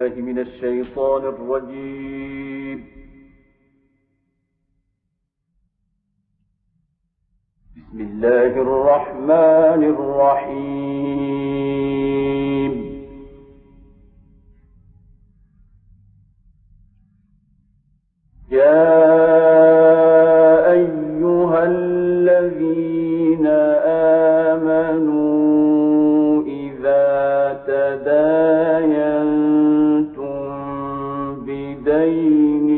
الله من الشيطان الرجيم. بسم الله الرحمن الرحيم. يا أيها الذين آمنوا إذا تداينتم بدين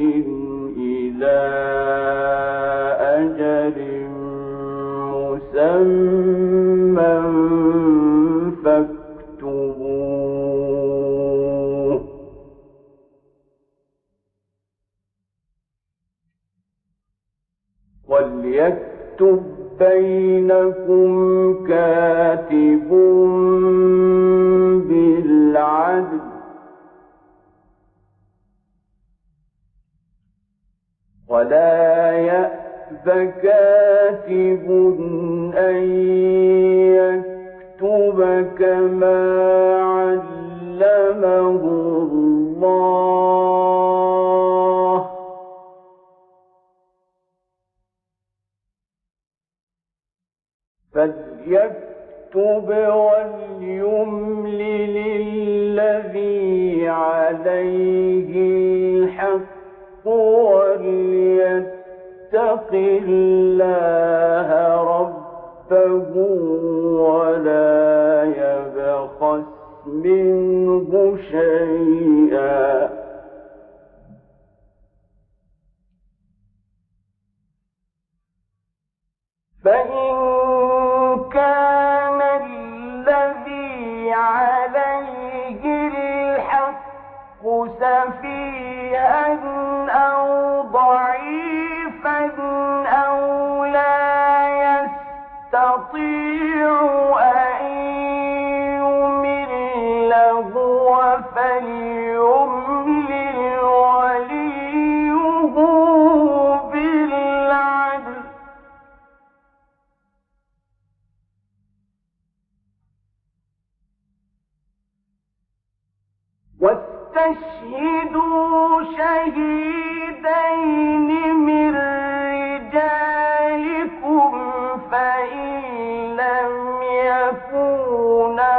إلى أجل مسمى فاكتبوه، وليكتب بينكم كاتب بالعدل، ولا يأب كاتب أن يكتب كما علمه الله، فليكتب وليملل الذي عليه الحق وليتق الله ربه ولا يبخس منه شيئا، فإن كان الذي عليه الحق سفيها أو ضعيفا أو لا يستطيع أن يمل هو فليملل وليه بالعدل، واستشهدوا شهيدين من رجالكم فإن لم يكونا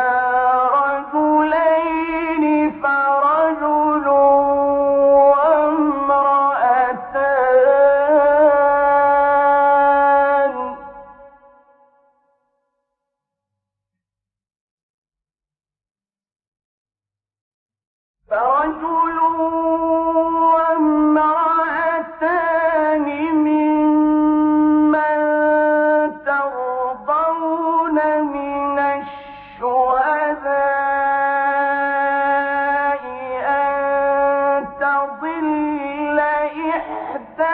رجلين فرجل وامرأتان، ممن ترضون من الشهداء أن تضل إحداهما،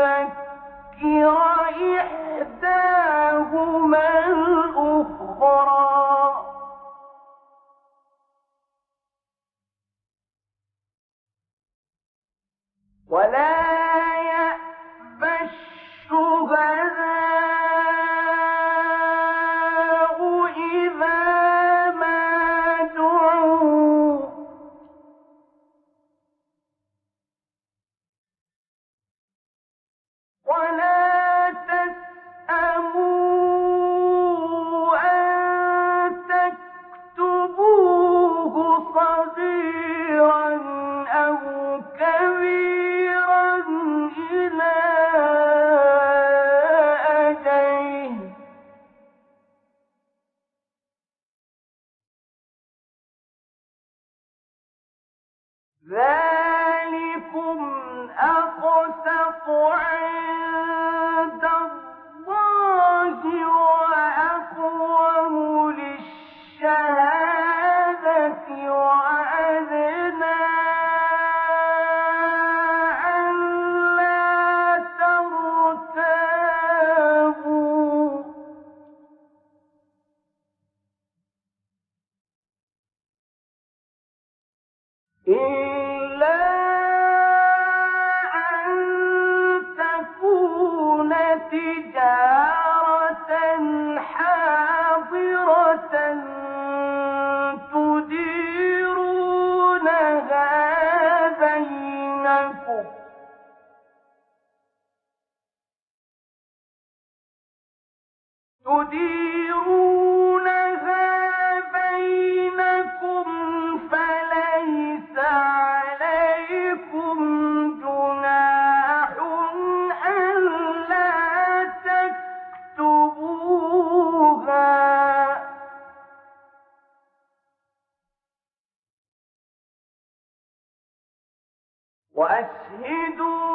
فتذكر إحداهما الأخرى، ولا يأبى الشهداء إذا ما دعوا ولا تسأموا أن تكتبوه صغيرا أو كبيرا إلى أجله، ذلكم أقسط عند الله وأقوم للشهادة وأدنى ألا ترتابوا، إلا أن تكون تجارة حاضرة تديرونها بينكم فليس عليكم جناح ألا تكتبوها وأشهدوا